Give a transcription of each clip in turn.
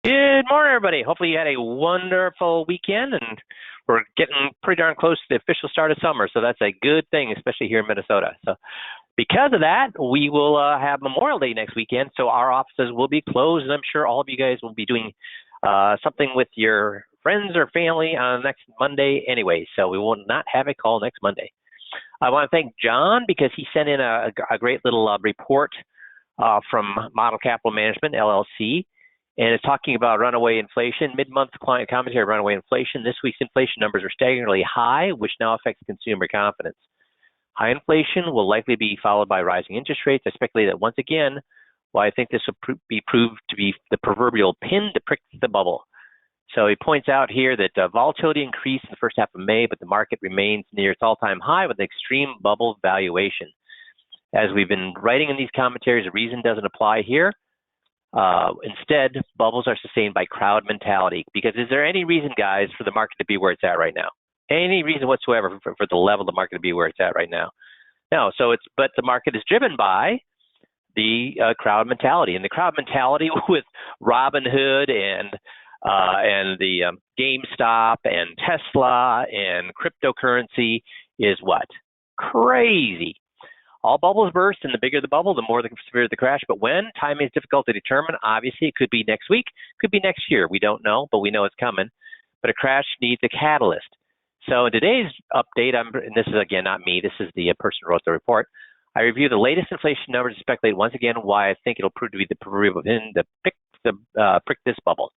Good morning, everybody. Hopefully you had a wonderful weekend, and we're getting pretty darn close to the official start of summer, so that's a good thing, especially here in Minnesota. So because of that, we will have Memorial Day next weekend, so our offices will be closed, and I'm sure all of you guys will be doing something with your friends or family on next Monday anyway, so we will not have a call next Monday. I want to thank John because he sent in a great little report from Model Capital Management, LLC, and it's talking about runaway inflation. Mid-month client commentary, runaway inflation. This week's inflation numbers are staggeringly high, which now affects consumer confidence. High inflation will likely be followed by rising interest rates. I speculate that once again, well, I think this will be proved to be the proverbial pin to prick the bubble. So he points out here that volatility increased in the first half of May, but the market remains near its all-time high with an extreme bubble valuation. As we've been writing in these commentaries, the reason doesn't apply here. Instead, bubbles are sustained by crowd mentality. Because is there any reason, guys, for the market to be where it's at right now? Any reason whatsoever for the level of the market to be where it's at right now? No. But the market is driven by the crowd mentality, and the crowd mentality with Robinhood and the GameStop and Tesla and cryptocurrency is what? Crazy. All bubbles burst, and the bigger the bubble, the more the severe the crash. But when? Timing is difficult to determine. Obviously, it could be next week, could be next year. We don't know, but we know it's coming. But a crash needs a catalyst. So in today's update, and this is, again, not me. This is the person who wrote the report. I review the latest inflation numbers and speculate once again why I think it'll prove to be the proverbial pin to prick this bubble.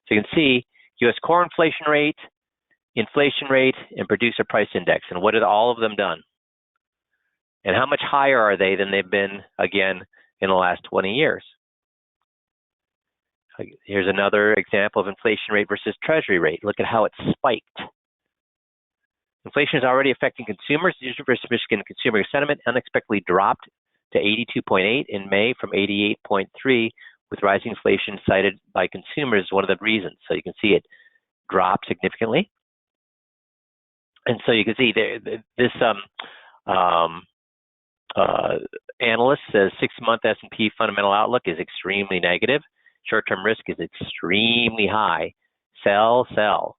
So you can see U.S. core inflation rate, and producer price index. And what have all of them done? And how much higher are they than they've been, again, in the last 20 years? Here's another example of inflation rate versus treasury rate. Look at how it spiked. Inflation is already affecting consumers. The University of Michigan consumer sentiment unexpectedly dropped to 82.8 in May from 88.3, with rising inflation cited by consumers as one of the reasons. So you can see it dropped significantly. And so you can see this analyst says 6-month S&P fundamental outlook is extremely negative. Short-term risk is extremely high. Sell, sell.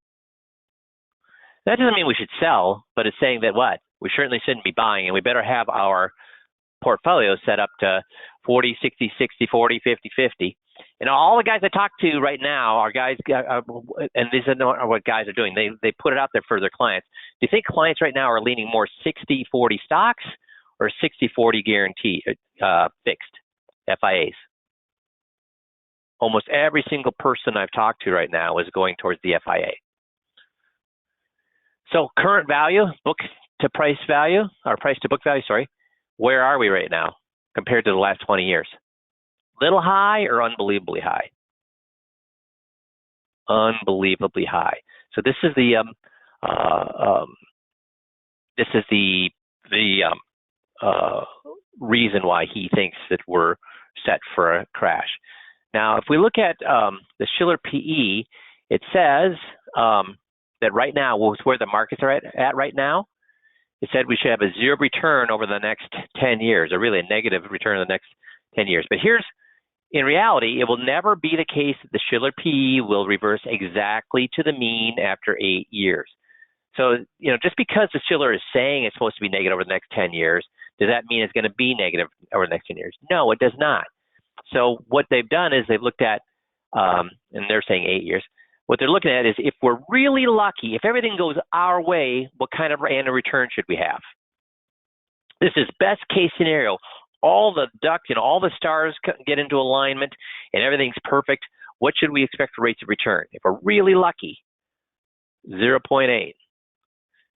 That doesn't mean we should sell, but it's saying that what? We certainly shouldn't be buying, and we better have our portfolio set up to 40, 60, 60, 40, 50, 50. And all the guys I talk to right now are guys, and these are what guys are doing. They put it out there for their clients. Do you think clients right now are leaning more 60-40 stocks or 60-40 guarantee fixed FIAs? Almost every single person I've talked to right now is going towards the FIA. So current value, book to price value, or price to book value, sorry, where are we right now compared to the last 20 years? Little high or unbelievably high? Unbelievably high. So this is the reason why he thinks that we're set for a crash. Now, if we look at the Shiller PE, it says that right now, where the markets are at right now, it said we should have a zero return over the next 10 years, or really a negative return in the next 10 years. But in reality, it will never be the case that the Shiller PE will reverse exactly to the mean after 8 years. So, just because the Shiller is saying it's supposed to be negative over the next 10 years, does that mean it's going to be negative over the next 10 years? No, it does not. So what they've done is they've looked at, and they're saying 8 years, what they're looking at is if we're really lucky, if everything goes our way, what kind of annual return should we have? This is best case scenario. All the ducks, all the stars get into alignment and everything's perfect. What should we expect for rates of return? If we're really lucky, 0.8. If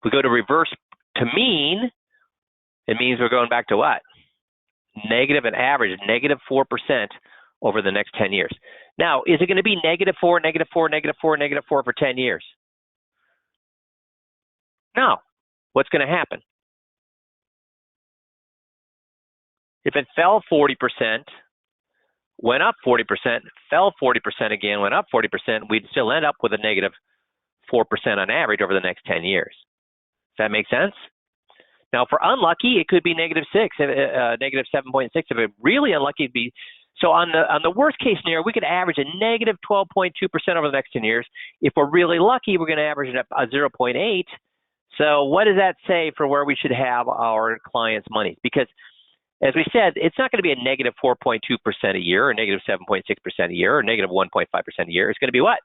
we go to reverse to mean, it means we're going back to what? Negative an average, negative 4% over the next 10 years. Now, is it going to be negative 4, negative 4, negative 4, negative 4 for 10 years? No. What's going to happen? If it fell 40%, went up 40%, fell 40% again, went up 40%, we'd still end up with a negative 4% on average over the next 10 years. Does that make sense? Now, for unlucky, it could be negative 6, negative 7.6. If it's really unlucky, it'd be So on the worst case scenario, we could average a negative 12.2% over the next 10 years. If we're really lucky, we're going to average a 0.8. So what does that say for where we should have our clients' money? Because as we said, it's not going to be a negative 4.2% a year, or negative 7.6% a year, or negative 1.5% a year. It's going to be what?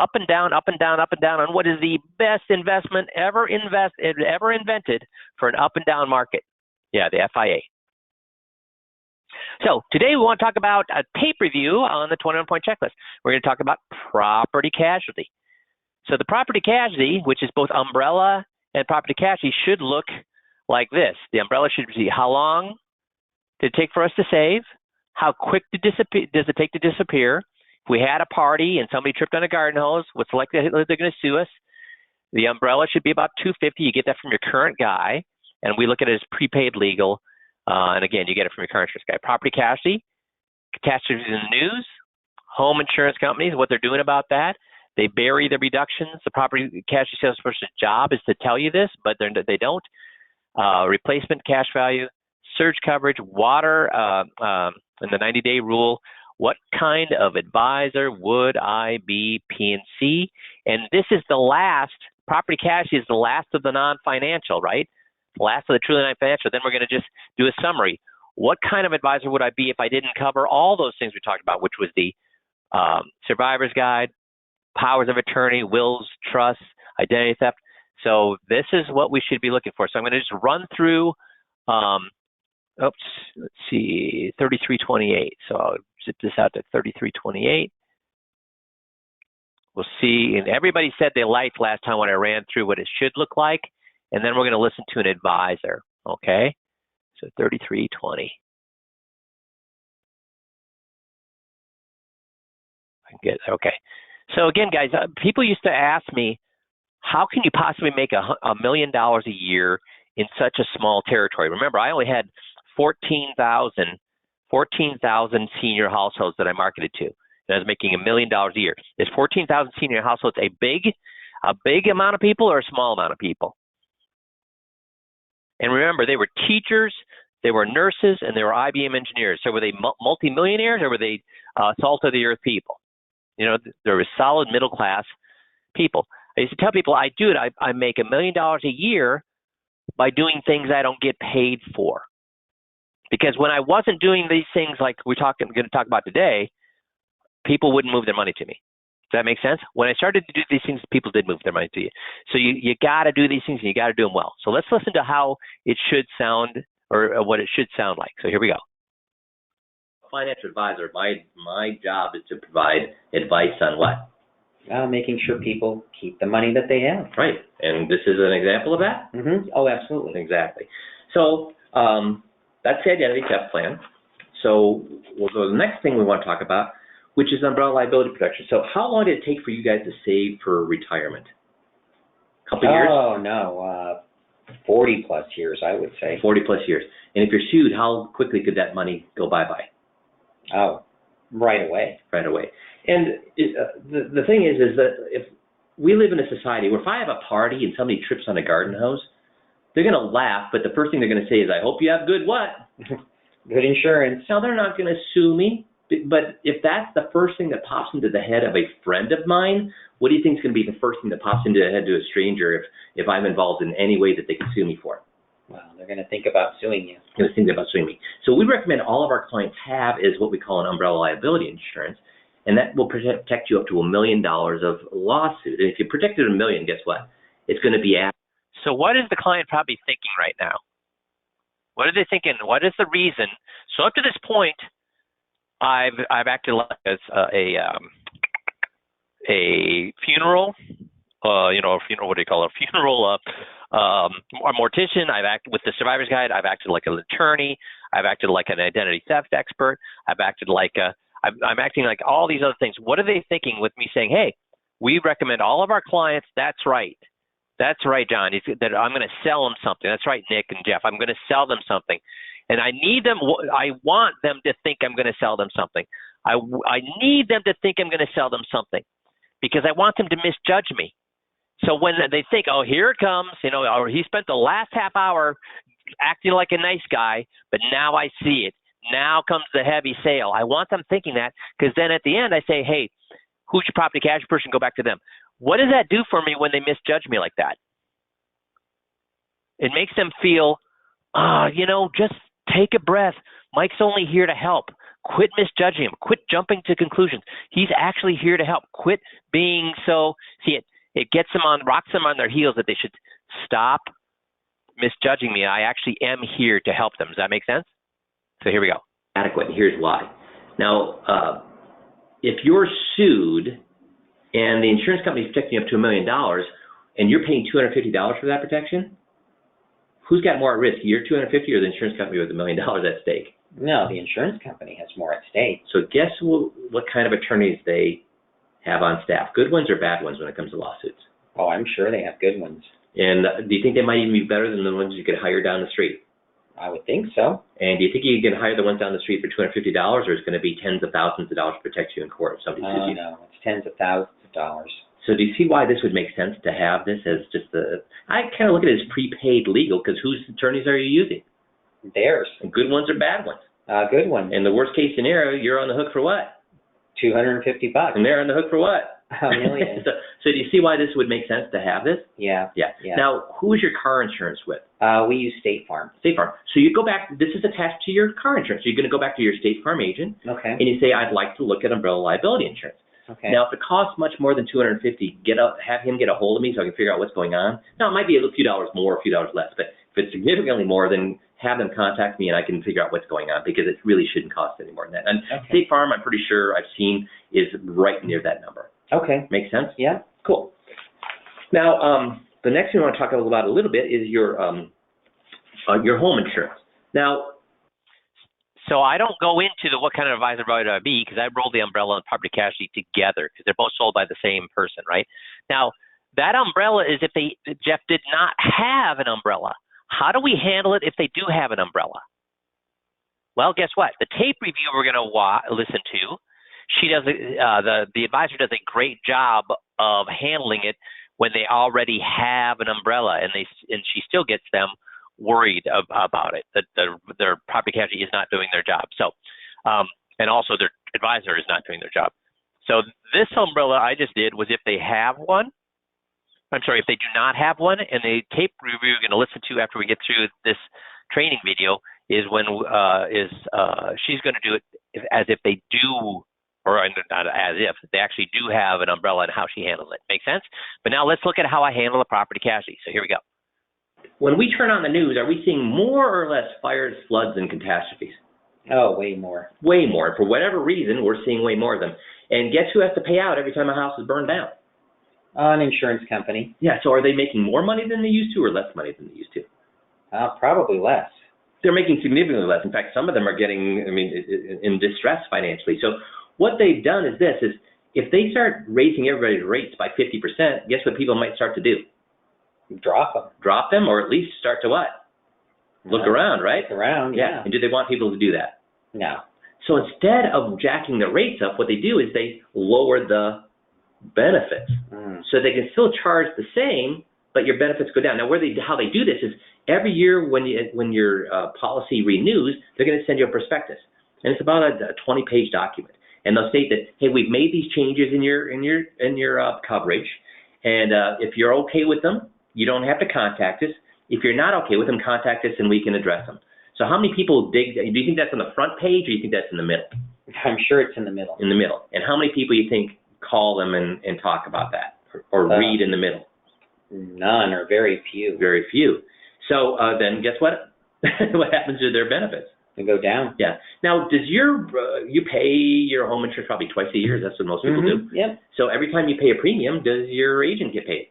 Up and down, up and down, up and down on what is the best investment ever invented for an up and down market. Yeah, the FIA. So today we want to talk about a tape review on the 21-point checklist. We're going to talk about property casualty. So the property casualty, which is both umbrella and property casualty, should look like this. The umbrella should be how long did it take for us to save? How quick does it take to disappear? If we had a party and somebody tripped on a garden hose, what's likely they're going to sue us? The umbrella should be about $250. You get that from your current guy, and we look at it as prepaid legal. And again, you get it from your current insurance guy. Property casualty, catastrophes in the news, home insurance companies, what they're doing about that. They bury the reductions. The property casualty salesperson's job is to tell you this, but they don't. Replacement cash value, surge coverage, water, and the 90-day rule. What kind of advisor would I be? P&C. And this is the last, property casualty is the last of the non-financial, right? Last of the truly non-financial. Then we're going to just do a summary. What kind of advisor would I be if I didn't cover all those things we talked about, which was the survivor's guide, powers of attorney, wills, trusts, identity theft. So this is what we should be looking for. So I'm going to just run through, let's see, 3328. So I'll zip this out to 3328. We'll see, and everybody said they liked last time when I ran through what it should look like, and then we're going to listen to an advisor, okay? So 3320. I can get, okay. So again, guys, people used to ask me, how can you possibly make $1 million a year in such a small territory? Remember, I only had 14,000 senior households that I marketed to. And I was making $1 million a year. Is 14,000 senior households a big amount of people or a small amount of people? And remember, they were teachers, they were nurses, and they were IBM engineers. So were they multimillionaires or were they salt of the earth people? You know, there were solid middle class people. I used to tell people I make $1 million a year by doing things I don't get paid for. Because when I wasn't doing these things like we're going to talk about today, people wouldn't move their money to me. Does that make sense? When I started to do these things, people did move their money to you. So you got to do these things and you got to do them well. So let's listen to how it should sound or what it should sound like. So here we go. Financial advisor, my job is to provide advice on what? Making sure people keep the money that they have. Right. And this is an example of that? Mm-hmm. Oh, absolutely. Exactly. So that's the identity theft plan. So we'll go to the next thing we want to talk about, which is umbrella liability protection. So how long did it take for you guys to save for retirement? A couple of years? Oh, no. 40 plus years, I would say. 40 plus years. And if you're sued, how quickly could that money go bye-bye? Oh, right away. Right away. And the thing is that if we live in a society where if I have a party and somebody trips on a garden hose, they're going to laugh, but the first thing they're going to say is, I hope you have good what? Good insurance. Now, they're not going to sue me. But if that's the first thing that pops into the head of a friend of mine, what do you think is going to be the first thing that pops into the head to a stranger if I'm involved in any way that they can sue me for? Well, they're going to think about suing you. They're going to think about suing me. So we recommend all of our clients have is what we call an umbrella liability insurance, and that will protect you up to $1 million of lawsuit. And if you protected $1 million, guess what? It's going to be at. So what is the client probably thinking right now? What are they thinking? What is the reason? So up to this point, I've acted like a funeral, a funeral. What do you call it? A funeral, a mortician. I've acted with the survivor's guide. I've acted like an attorney. I've acted like an identity theft expert. I've acted like I'm acting like all these other things. What are they thinking with me saying, hey, we recommend all of our clients? That's right. That's right, John. That I'm going to sell them something. That's right, Nick and Jeff. I'm going to sell them something. And I want them to think I'm going to sell them something. I need them to think I'm going to sell them something because I want them to misjudge me. So when they think, oh, here it comes, or he spent the last half hour acting like a nice guy, but now I see it. Now comes the heavy sale. I want them thinking that, because then at the end I say, hey, who's your property casualty person? Go back to them. What does that do for me when they misjudge me like that? It makes them feel, just take a breath. Mike's only here to help. Quit misjudging him. Quit jumping to conclusions. He's actually here to help. Quit being so, it gets them rocks them on their heels that they should stop misjudging me. I actually am here to help them. Does that make sense? So here we go. Adequate. Here's why. Now, if you're sued and the insurance company is protecting you up to $1 million and you're paying $250 for that protection, who's got more at risk, your $250 or the insurance company with $1 million at stake? No, the insurance company has more at stake. So guess what kind of attorneys they have on staff? Good ones or bad ones when it comes to lawsuits? Oh, I'm sure they have good ones. And do you think they might even be better than the ones you could hire down the street? I would think so. And do you think you can hire the ones down the street for $250, or it's going to be tens of thousands of dollars to protect you in court if somebody sues you? No, it's tens of thousands of dollars. So do you see why this would make sense to have this as just I kind of look at it as prepaid legal, because whose attorneys are you using? Theirs. And good ones or bad ones? Good ones. In the worst case scenario, you're on the hook for what? $250. And they're on the hook for what? $1 million. So do you see why this would make sense to have this? Yeah. Now, who is your car insurance with? We use State Farm. State Farm. So you go back, this is attached to your car insurance. So you're going to go back to your State Farm agent, Okay. and you say, I'd like to look at umbrella liability insurance. Okay. Now, if it costs much more than $250, have him get a hold of me so I can figure out what's going on. Now, it might be a few dollars more, a few dollars less, but if it's significantly more, then have them contact me and I can figure out what's going on, because it really shouldn't cost any more than that. And State Farm, I'm pretty sure I've seen, is right near that number. Okay. Make sense? Yeah. Cool. Now, the next thing I want to talk about a little bit is your home insurance. Now, so I don't go into what kind of advisor would I be, because I roll the umbrella and property casualty together because they're both sold by the same person, right? Now, that umbrella is if Jeff did not have an umbrella. How do we handle it if they do have an umbrella? Well, guess what? The tape review we're going to listen to, she does the advisor does a great job of handling it when they already have an umbrella, and she still gets them worried about it, that their property casualty is not doing their job. So, and also their advisor is not doing their job. So this umbrella I just did was if they have one. If they do not have one, and the tape review we're going to listen to after we get through this training video is when she's going to do it as if they do, or not as if, they actually do have an umbrella and how she handles it. Make sense? But now let's look at how I handle a property casualty. So here we go. When we turn on the news, are we seeing more or less fires, floods, and catastrophes? Oh, way more. Way more. For whatever reason, we're seeing way more of them. And guess who has to pay out every time a house is burned down? An insurance company. Yeah, so are they making more money than they used to or less money than they used to? Probably less. They're making significantly less. In fact, some of them are getting, in distress financially. So what they've done is this, is if they start raising everybody's rates by 50%, guess what people might start to do? Drop them. Drop them, or at least start to what? Look around, right? Look around, yeah. And do they want people to do that? No. So instead of jacking the rates up, what they do is they lower the benefits. So they can still charge the same, but your benefits go down. Now, how they do this is every year when your policy renews, they're going to send you a prospectus, and it's about a 20-page document, and they'll state that, hey, we've made these changes in your coverage, and if you're okay with them, you don't have to contact us. If you're not okay with them, contact us and we can address them. So how many people do you think that's on the front page, or do you think that's in the middle? I'm sure it's in the middle. In the middle. And how many people you think call them and talk about that, or read in the middle? None, or very few. Very few. So then guess what? What happens to their benefits? They go down. Yeah. Now, does you pay your home insurance probably twice a year? That's what most people do. Yep. So every time you pay a premium, does your agent get paid?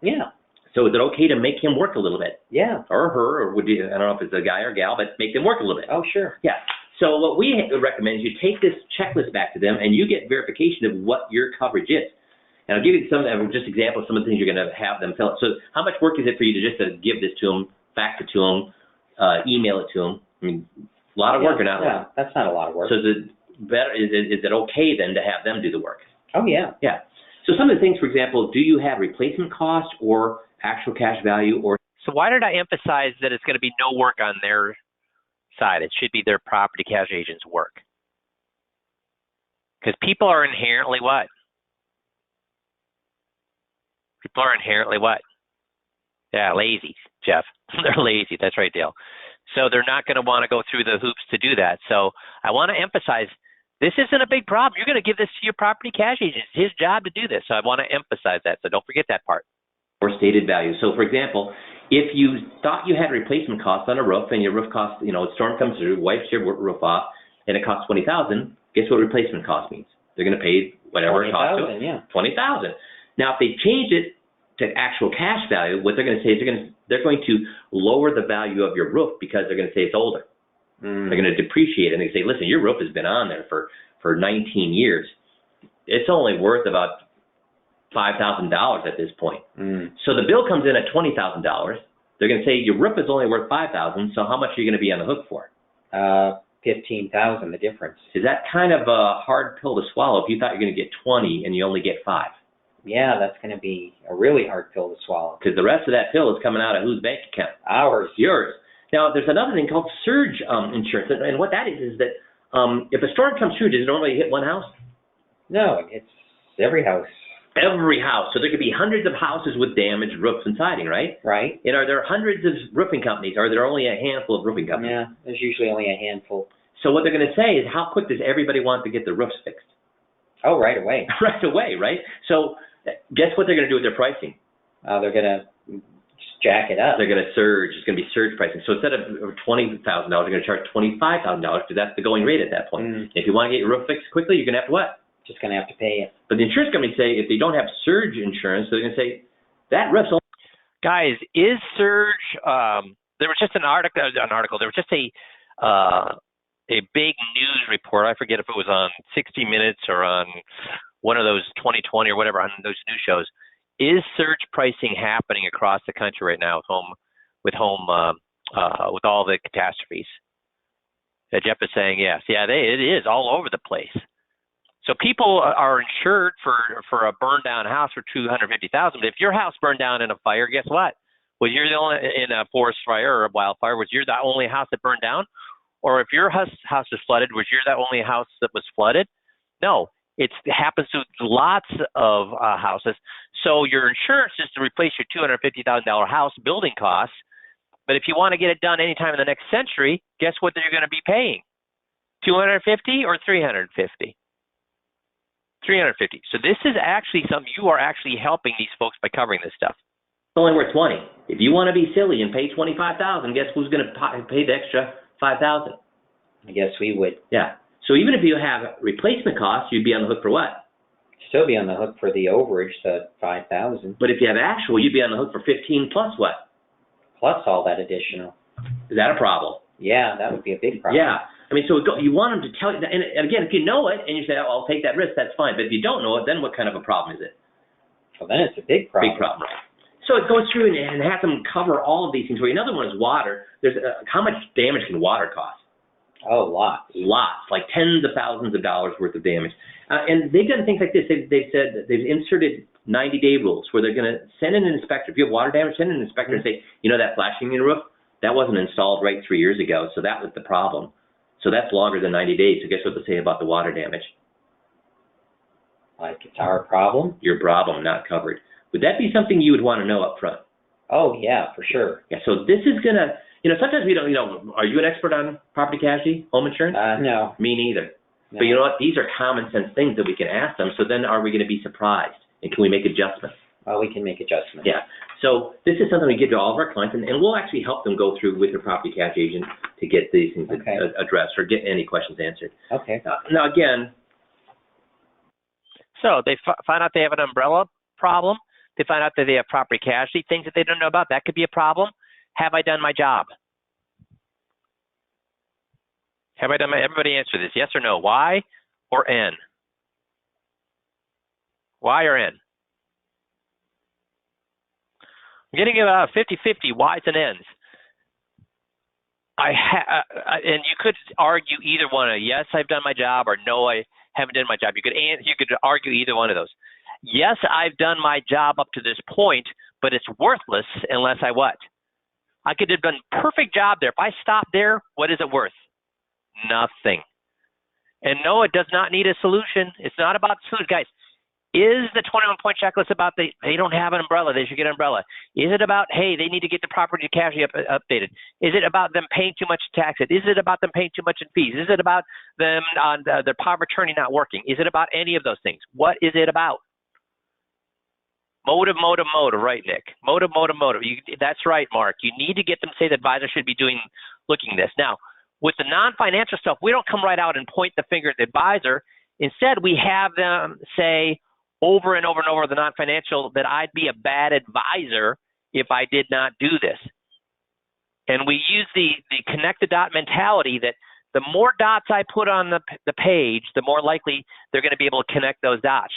Yeah. So is it okay to make him work a little bit? Yeah. Or her, or I don't know if it's a guy or gal, but make them work a little bit. Oh, sure. Yeah. So what we recommend is you take this checklist back to them, and you get verification of what your coverage is. And I'll give you just examples of some of the things you're going to have them fill out. So how much work is it for you to just give this to them, fax it to them, email it to them? I mean, a lot of work or not a lot? That's not a lot of work. So is it okay then to have them do the work? Oh, yeah. Yeah. So some of the things, for example, do you have replacement cost or actual cash value? Or so why did I emphasize that it's going to be no work on their side. It should be their property casualty agent's work. Because people are inherently what? People are inherently what? Yeah, lazy, Jeff. They're lazy. That's right, Dale. So they're not going to want to go through the hoops to do that. So I want to emphasize, this isn't a big problem. You're going to give this to your property casualty agent. It's his job to do this. So I want to emphasize that. So don't forget that part. Or stated value. So, for example, if you thought you had replacement costs on a roof and your roof costs, a storm comes through, wipes your roof off, and it costs $20,000, guess what replacement cost means? They're going to pay whatever it costs to it. Yeah. $20,000. Now, if they change it to actual cash value, what they're going to say is they're going to lower the value of your roof because they're going to say it's older. They're going to depreciate it, and they say, listen, your roof has been on there for 19 years. It's only worth about $5,000 at this point. So the bill comes in at $20,000. They're going to say your roof is only worth $5,000. So how much are you going to be on the hook for? $15,000, the difference. Is that kind of a hard pill to swallow if you thought you're going to get 20 and you only get 5? Yeah, that's going to be a really hard pill to swallow. Because the rest of that pill is coming out of whose bank account? Ours. Yours. Now, there's another thing called surge insurance. And what that is that if a storm comes through, does it normally hit one house? No, it's every house. Every house. So there could be hundreds of houses with damaged roofs and siding, right? Right. And are there hundreds of roofing companies, or are there only a handful of roofing companies? Yeah, there's usually only a handful. So what they're going to say is, how quick does everybody want to get their roofs fixed? Oh, right away. Right away, right? So guess what they're going to do with their pricing? They're going to just jack it up. They're going to surge. It's going to be surge pricing. So instead of $20,000, they're going to charge $25,000 because that's the going rate at that point. If you want to get your roof fixed quickly, you're going to have to what? Just going to have to pay it. But the insurance companies say if they don't have surge insurance, they're going to say that roof's only. Guys, is surge? There was just an article. There was just a big news report. I forget if it was on 60 Minutes or on one of those 2020 or whatever on those news shows. Is surge pricing happening across the country right now with all the catastrophes? Jeff is saying yes. Yeah, it is all over the place. So people are insured for a burned down house for $250,000. But if your house burned down in a fire, guess what? Was you're the only in a forest fire or a wildfire? Was you the only house that burned down? Or if your house is flooded, was you the only house that was flooded? No, it happens to lots of houses. So your insurance is to replace your $250,000 house building costs. But if you want to get it done anytime in the next century, guess what you're going to be paying? $250 or $350? $350. So this is actually something you are actually helping these folks by covering this stuff. It's only worth 20. If you want to be silly and pay $25,000, guess who's going to pay the extra $5,000? I guess we would. Yeah. So even if you have replacement costs, you'd be on the hook for what? Still be on the hook for the overage, the $5,000. But if you have actual, you'd be on the hook for 15 plus what? Plus all that additional. Is that a problem? Yeah, that would be a big problem. Yeah. I mean, so you want them to tell you that, and again, if you know it and you say, oh, I'll take that risk, that's fine. But if you don't know it, then what kind of a problem is it? Well, then it's a big problem. Big problem, right? So it goes through and has them cover all of these things. Another one is water. There's how much damage can water cost? Oh, lots. Lots, like tens of thousands of dollars worth of damage. And they've done things like this. They've said they've inserted 90-day rules where they're going to send in an inspector. If you have water damage, send in an inspector and say, that flashing in your roof, that wasn't installed right 3 years ago, so that was the problem. So that's longer than 90 days. So guess what they say about the water damage? Like it's our problem? Your problem, not covered. Would that be something you would want to know up front? Oh, yeah, for sure. Yeah, so this is going to, sometimes we don't, are you an expert on property casualty, home insurance? No. Me neither. No. But you know what? These are common sense things that we can ask them. So then are we going to be surprised? And can we make adjustments? Well, we can make adjustments. Yeah. So this is something we give to all of our clients, and we'll actually help them go through with their property casualty agent to get these things addressed or get any questions answered. Okay. Now, again. So they find out they have an umbrella problem. They find out that they have property casualty, things that they don't know about. That could be a problem. Have I done my job? Have I done everybody answer this, yes or no? Y or N? Y or N? I'm getting about 50-50 Y's and N's. And you could argue either one. Yes, I've done my job, or no, I haven't done my job. You could argue either one of those. Yes, I've done my job up to this point, but it's worthless unless I what? I could have done a perfect job there. If I stop there, what is it worth? Nothing. And no, it does not need a solution. It's not about solution. Guys, is the 21-point checklist about they don't have an umbrella, they should get an umbrella? Is it about, hey, they need to get the property casualty updated? Is it about them paying too much taxes? Is it about them paying too much in fees? Is it about them on their power of attorney not working? Is it about any of those things? What is it about? Motive, right, Nick? Motive. That's right, Mark. You need to get them to say the advisor should be looking this. Now, with the non-financial stuff, we don't come right out and point the finger at the advisor. Instead, we have them say over and over and over the non-financial that I'd be a bad advisor if I did not do this. And we use the connect the dot mentality that the more dots I put on the page, the more likely they're going to be able to connect those dots.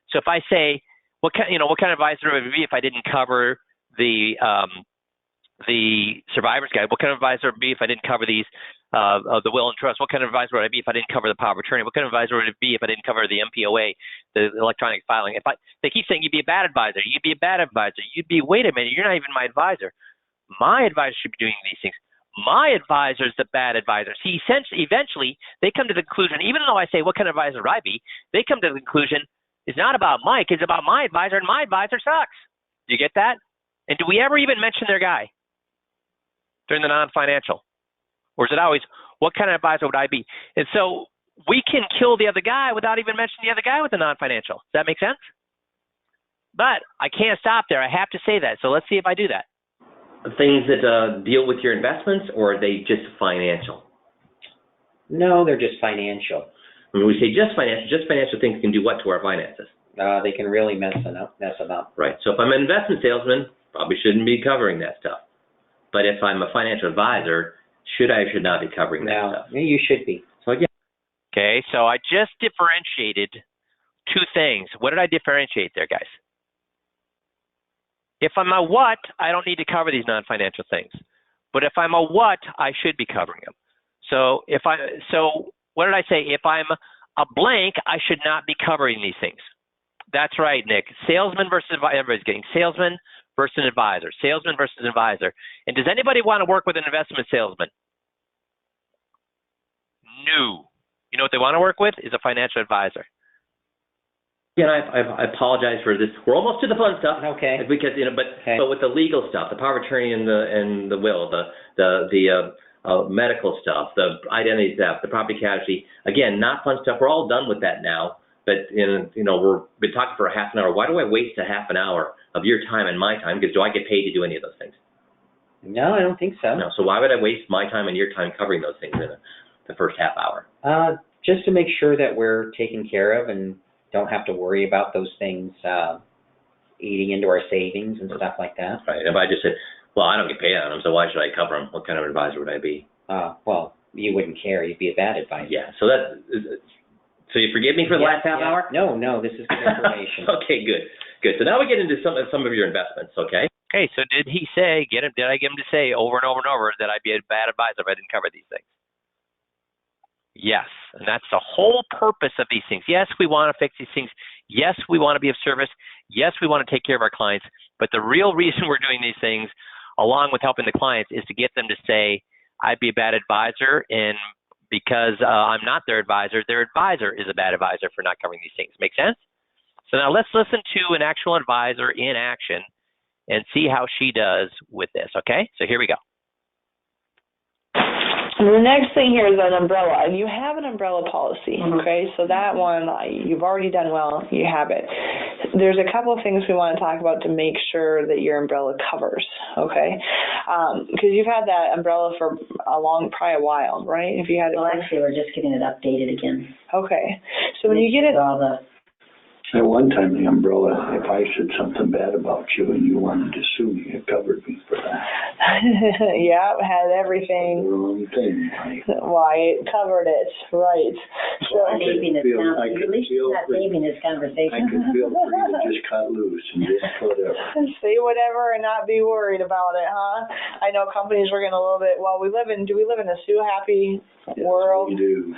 So if I say, what kind of advisor would it be if I didn't cover the survivor's guide? What kind of advisor would it be if I didn't cover these of the will and trust? What kind of advisor would I be if I didn't cover the power of attorney? What kind of advisor would it be if I didn't cover the MPOA, the electronic filing? They keep saying you'd be a bad advisor. You'd be a bad advisor. You'd be, wait a minute, you're not even my advisor. My advisor should be doing these things. My advisor is the bad advisor. See, eventually they come to the conclusion, even though I say, what kind of advisor would I be? They come to the conclusion, it's not about Mike, it's about my advisor, and my advisor sucks. Do you get that? And do we ever even mention their guy during the non-financial? Or is it always, what kind of advisor would I be? And so we can kill the other guy without even mentioning the other guy with the non-financial. Does that make sense? But I can't stop there. I have to say that. So let's see if I do that. Things that deal with your investments, or are they just financial? No, they're just financial. When we say just financial things can do what to our finances? They can really mess them up. Right. So if I'm an investment salesman, probably shouldn't be covering that stuff. But if I'm a financial advisor, should I or should not be covering that stuff? No, you should be. So again. Okay, so I just differentiated two things. What did I differentiate there, guys? If I'm a what, I don't need to cover these non-financial things. But if I'm a what, I should be covering them. So what did I say? If I'm a blank, I should not be covering these things. That's right, Nick. Salesman versus advisor. Everybody's getting salesman versus advisor. Salesman versus advisor. And does anybody want to work with an investment salesman? No. You know what they want to work with is a financial advisor. Again, I apologize for this. We're almost to the fun stuff. Okay. Because but with the legal stuff, the power of attorney and the will, the medical stuff, the identity theft, the property casualty. Again, not fun stuff. We're all done with that now. But we've been talking for a half an hour. Why do I waste a half an hour of your time and my time? Because do I get paid to do any of those things? No, I don't think so. No. So why would I waste my time and your time covering those things in the first half hour? Just to make sure that we're taken care of and don't have to worry about those things eating into our savings and stuff like that. Right. If I just said, well, I don't get paid on them, so why should I cover them? What kind of advisor would I be? Well, you wouldn't care. You'd be a bad advisor. Yeah. So you forgive me for the last half hour? No, this is good information. Okay, good. So now we get into some of your investments, okay? Okay, so did I get him to say over and over and over that I'd be a bad advisor if I didn't cover these things? Yes, and that's the whole purpose of these things. Yes, we want to fix these things. Yes, we want to be of service. Yes, we want to take care of our clients. But the real reason we're doing these things, along with helping the clients, is to get them to say, I'd be a bad advisor, and because I'm not their advisor is a bad advisor for not covering these things. Make sense? So now let's listen to an actual advisor in action and see how she does with this, okay? So here we go. The next thing here is an umbrella, and you have an umbrella policy, okay? So that one, you've already done well, you have it. There's a couple of things we want to talk about to make sure that your umbrella covers, okay? Because you've had that umbrella for probably a while, right? If you had it. Well, actually, we're just getting it updated again. Okay. So when you get it. At one time, the umbrella, if I said something bad about you and you wanted to sue me, it covered me for that. Yeah, it had everything. The wrong thing, right? Why, it covered it, right. So at least you're not saving this conversation. I could feel free to just cut loose and just whatever. Say whatever and not be worried about it, huh? I know companies were getting a little bit, do we live in a sue-happy world? We do.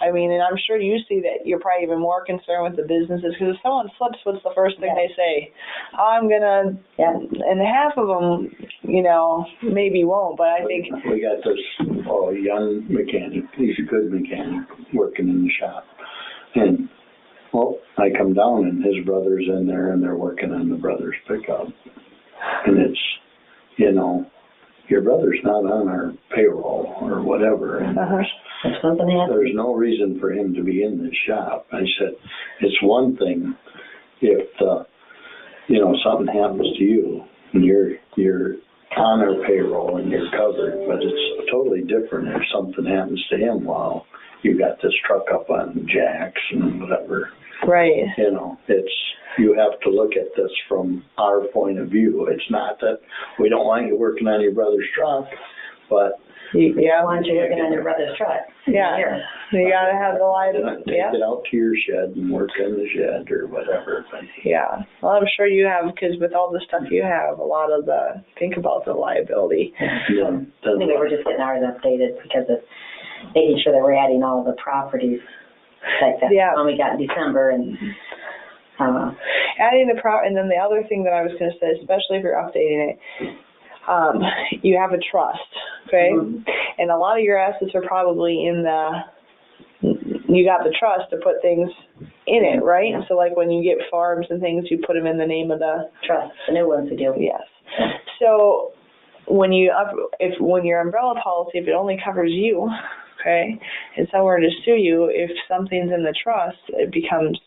I mean, and I'm sure you see that you're probably even more concerned with the businesses, because if someone slips, what's the first thing they say? I'm gonna, and half of them, maybe won't, but I think. We got this young mechanic, he's a good mechanic, working in the shop. And, I come down and his brother's in there and they're working on the brother's pickup. And it's, your brother's not on our payroll or whatever. And there's no reason for him to be in this shop. I said, it's one thing if, something happens to you and you're on our payroll and you're covered, but it's totally different if something happens to him while you got this truck up on jacks and whatever. Right. You have to look at this from our point of view. It's not that we don't want you working on your brother's truck, but you want you working on your brother's truck. Yeah. You gotta have the liability. Take it out to your shed and work in the shed or whatever. Yeah. Well, I'm sure you have, because with all the stuff you have, a lot of think about the liability. I think we're just getting ours updated because of making sure that we're adding all the properties like that when we got in December and. Adding and then the other thing that I was going to say, especially if you're updating it, you have a trust, okay? Mm-hmm. And a lot of your assets are probably you got the trust to put things in it, right? Yeah. So like when you get farms and things, you put them in the name of the trust, the new ones we do. Yes. Yeah. So when your umbrella policy, if it only covers you, okay, and someone were to sue you, if something's in the trust, it becomes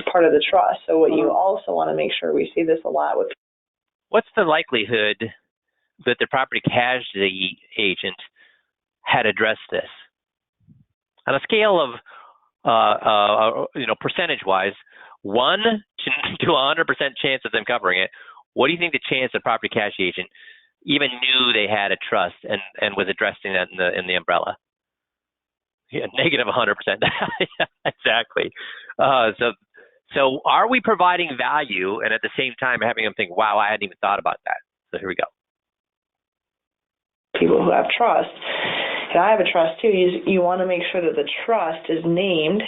part of the trust. So what you also want to make sure, we see this a lot with. What's the likelihood that the property casualty agent had addressed this? On a scale of, percentage-wise, 1 to 100% chance of them covering it, what do you think the chance the property casualty agent even knew they had a trust and was addressing that in the umbrella? Yeah, negative 100%. Exactly. So are we providing value and at the same time having them think, wow, I hadn't even thought about that? So here we go. People who have trust, and I have a trust too, you want to make sure that the trust is named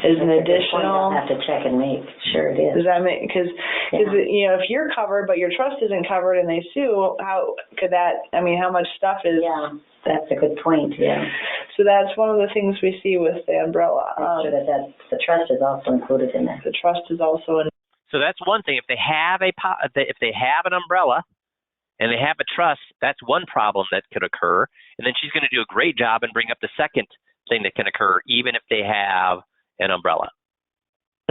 as an additional. I'll have to check and make sure it is. Does that make, because if you're covered but your trust isn't covered and they sue, how could that, how much stuff is. Yeah, that's a good point, yeah. So that's one of the things we see with the umbrella. Make sure that the trust is also included in that. The trust is also in. So that's one thing. If they have an umbrella and they have a trust, that's one problem that could occur. And then she's going to do a great job and bring up the second thing that can occur, even if they have an umbrella.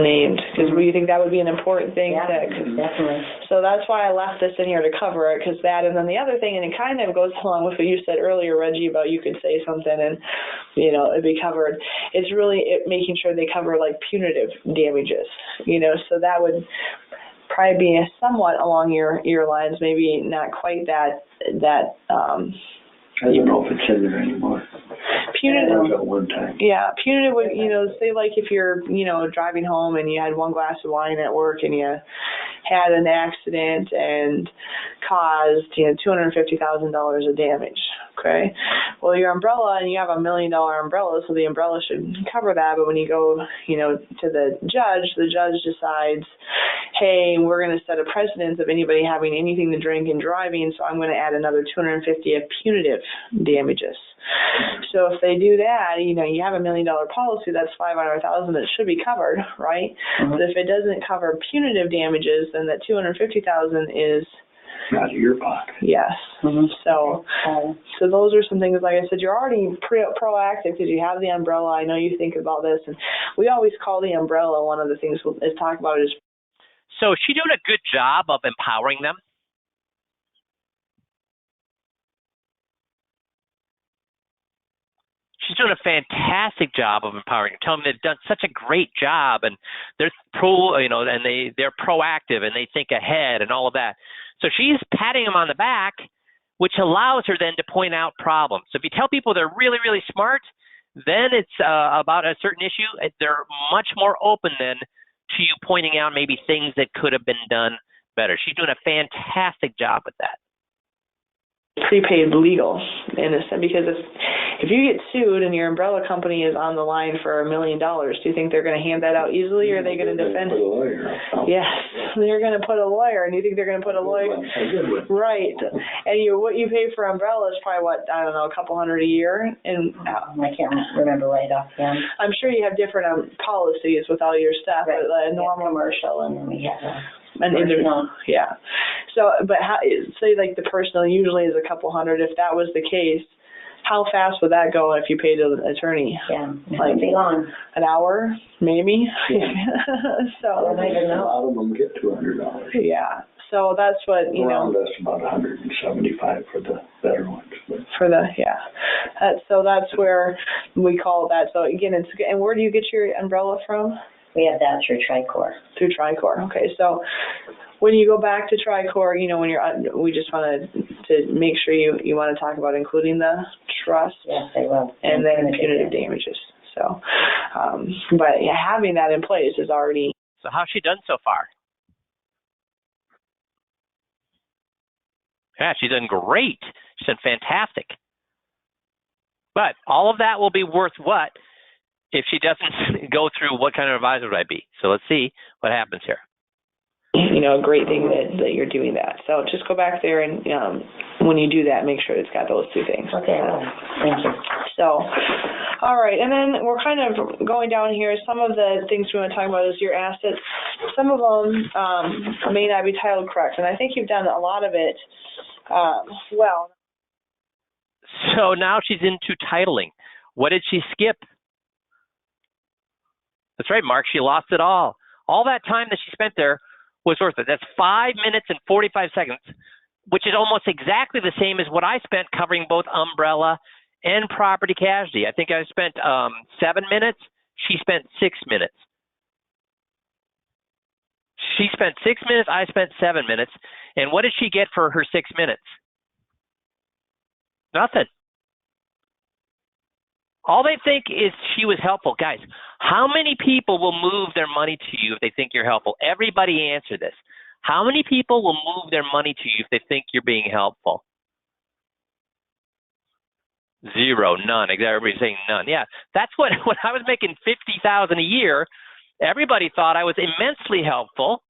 Named, because we think that would be an important thing. Yeah, definitely. So that's why I left this in here to cover it, because that, and then the other thing, and it kind of goes along with what you said earlier, Reggie, about you could say something and, it'd be covered. It's really making sure they cover like punitive damages, so that would probably be somewhat along your lines, maybe not quite that. I don't know if it's in there anymore. Punitive. At one time. Yeah, punitive would, say like if you're, driving home and you had one glass of wine at work and you had an accident and caused, $250,000 of damage. Okay. Well, your umbrella, and you have $1 million umbrella, so the umbrella should cover that. But when you go, to the judge decides, hey, we're going to set a precedent of anybody having anything to drink and driving, so I'm going to add another $250 of punitive damages. So if they do that, you have $1 million policy, that's $500,000 that should be covered, right? Mm-hmm. But if it doesn't cover punitive damages, then that $250,000 is out of your pocket. Yes. Mm-hmm. So those are some things. Like I said, you're already proactive because you have the umbrella. I know you think about this, and we always call the umbrella one of the things we'll talk about is. So is she doing a good job of empowering them? She's doing a fantastic job of empowering them. Tell them they've done such a great job, and they're they're proactive and they think ahead and all of that. So she's patting them on the back, which allows her then to point out problems. So if you tell people they're really, really smart, then it's about a certain issue. They're much more open then to you pointing out maybe things that could have been done better. She's doing a fantastic job with that. prepaid legal in a sense, because if you get sued and your umbrella company is on the line for $1 million, do you think they're going to hand that out easily, or are they going to defend it? Put a lawyer out. Yes, they're going to put a lawyer, and you think they're going to put a lawyer? A good one. Right, and what you pay for umbrella is probably a couple $100 a year, and I can't remember right offhand. I'm sure you have different policies with all your stuff, Right. but normal Commercial, and then we have and personal. yeah. So, but say like the personal usually is a couple $100. If that was the case, how fast would that go if you paid an attorney? Yeah, it Like wouldn't be long. an hour, maybe. Yeah. So I don't even A know. lot of them get $200. yeah. So that's what Around us about 175 for the better ones. But for the so that's where we call that. So again, and where do you get your umbrella from? We have that through Tricor. Through Tricor. Okay, so when you go back to Tricor, when you're, we just want to make sure you want to talk about including the trust. Yes, they will. And then punitive damages. So, but having that in place is already. So how's she done so far? Yeah, she's done great. She's done fantastic. But all of that will be worth what if she doesn't go through what kind of advisor would I be? So let's see what happens here. A great thing that you're doing that. So just go back there and when you do that, make sure it's got those two things. Okay, well, thank you. So, all right, and then we're kind of going down here. Some of the things we want to talk about is your assets. Some of them may not be titled correct, and I think you've done a lot of it well. So now she's into titling. What did she skip? That's right, Mark. She lost it all. All that time that she spent there was worth it. That's 5 minutes and 45 seconds, which is almost exactly the same as what I spent covering both umbrella and property casualty. I think I spent 7 minutes. She spent 6 minutes. She spent 6 minutes. I spent 7 minutes. And what did she get for her 6 minutes? Nothing. All they think is she was helpful. Guys, how many people will move their money to you if they think you're helpful? Everybody answer this. How many people will move their money to you if they think you're being helpful? Zero, none. Everybody's saying none. Yeah, that's when I was making $50,000 a year, everybody thought I was immensely helpful,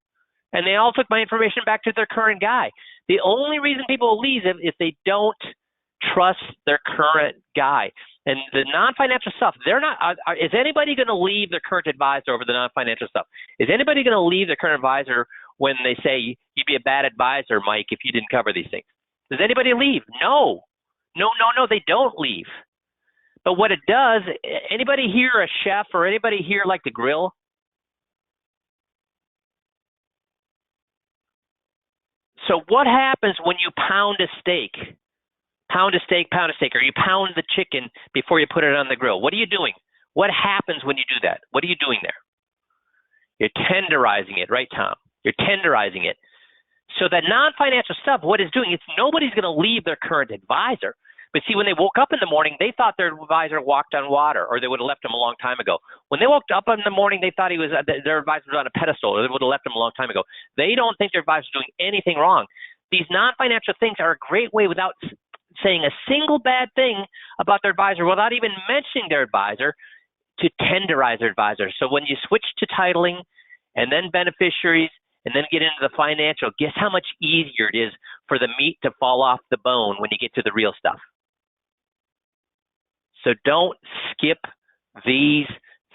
and they all took my information back to their current guy. The only reason people will leave is if they don't trust their current guy. And the non-financial stuff, they're not. Is anybody going to leave their current advisor over the non-financial stuff? Is anybody going to leave their current advisor when they say you'd be a bad advisor, Mike, if you didn't cover these things? Does anybody leave? No, they don't leave. But what it does, anybody here a chef or anybody here like to grill? So what happens when you pound a steak? Pound a steak, or you pound the chicken before you put it on the grill. What are you doing? What happens when you do that? What are you doing there? You're tenderizing it, right, Tom? You're tenderizing it. So that non-financial stuff, what it's doing, it's nobody's going to leave their current advisor. But see, when they woke up in the morning, they thought their advisor walked on water, or they would have left him a long time ago. When they woke up in the morning, they thought their advisor was on a pedestal, or they would have left him a long time ago. They don't think their advisor is doing anything wrong. These non-financial things are a great way without saying a single bad thing about their advisor, without even mentioning their advisor, to tenderize their advisor. So when you switch to titling and then beneficiaries and then get into the financial, guess how much easier it is for the meat to fall off the bone when you get to the real stuff. So don't skip these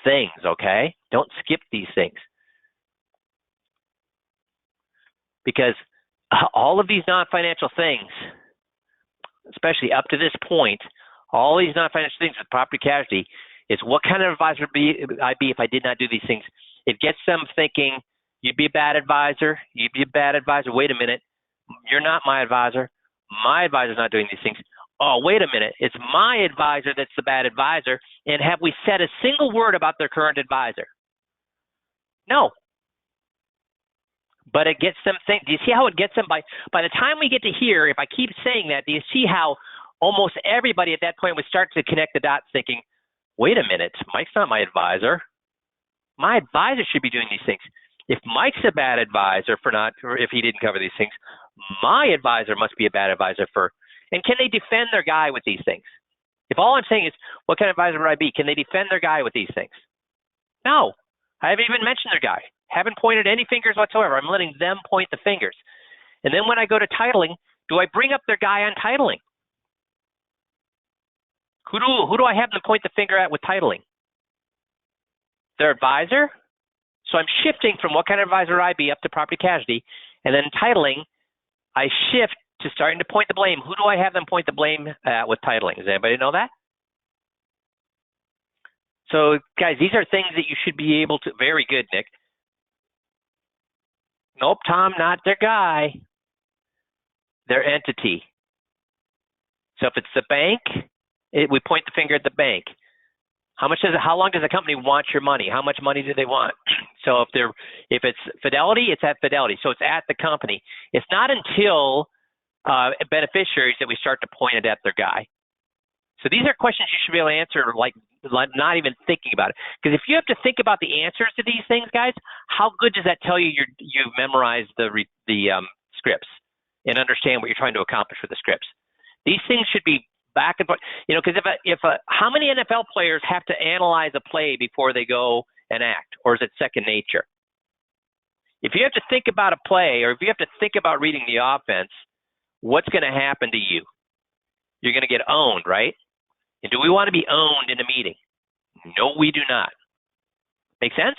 things, okay? Don't skip these things. Because all of these non-financial things, especially up to this point, all these non-financial things with property casualty, is what kind of advisor I'd be if I did not do these things. It gets them thinking, you'd be a bad advisor. You'd be a bad advisor. Wait a minute. You're not my advisor. My advisor's not doing these things. Oh, wait a minute. It's my advisor that's the bad advisor. And have we said a single word about their current advisor? No. But it gets them think. Do you see how it gets them? By the time we get to here, if I keep saying that, do you see how almost everybody at that point would start to connect the dots thinking, wait a minute, Mike's not my advisor. My advisor should be doing these things. If Mike's a bad advisor if he didn't cover these things, my advisor must be a bad advisor for. And can they defend their guy with these things? If all I'm saying is, what kind of advisor would I be? Can they defend their guy with these things? No. I haven't even mentioned their guy. Haven't pointed any fingers whatsoever. I'm letting them point the fingers. And then when I go to titling, do I bring up their guy on titling? Who do I have them point the finger at with titling? Their advisor? So I'm shifting from what kind of advisor would I be up to property casualty, and then titling, I shift to starting to point the blame. Who do I have them point the blame at with titling? Does anybody know that? So, guys, these are things that you should be able to. Very good, Nick. Nope, Tom, not their guy. Their entity. So if it's the bank, we point the finger at the bank. How long does the company want your money? How much money do they want? So if it's Fidelity, it's at Fidelity. So it's at the company. It's not until beneficiaries that we start to point it at their guy. So these are questions you should be able to answer, like not even thinking about it. Because if you have to think about the answers to these things, guys, how good does that tell you you've memorized the scripts and understand what you're trying to accomplish with the scripts? These things should be back and forth. Because how many NFL players have to analyze a play before they go and act, or is it second nature? If you have to think about a play, or if you have to think about reading the offense, what's going to happen to you? You're going to get owned, right? And do we want to be owned in a meeting? No, we do not. Make sense?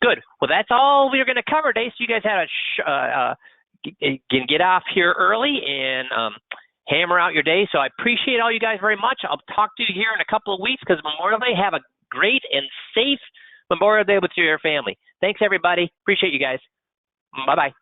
Good. Well, that's all we are going to cover today. So you guys can get off here early and hammer out your day. So I appreciate all you guys very much. I'll talk to you here in a couple of weeks because Memorial Day. Have a great and safe Memorial Day with your family. Thanks, everybody. Appreciate you guys. Bye-bye.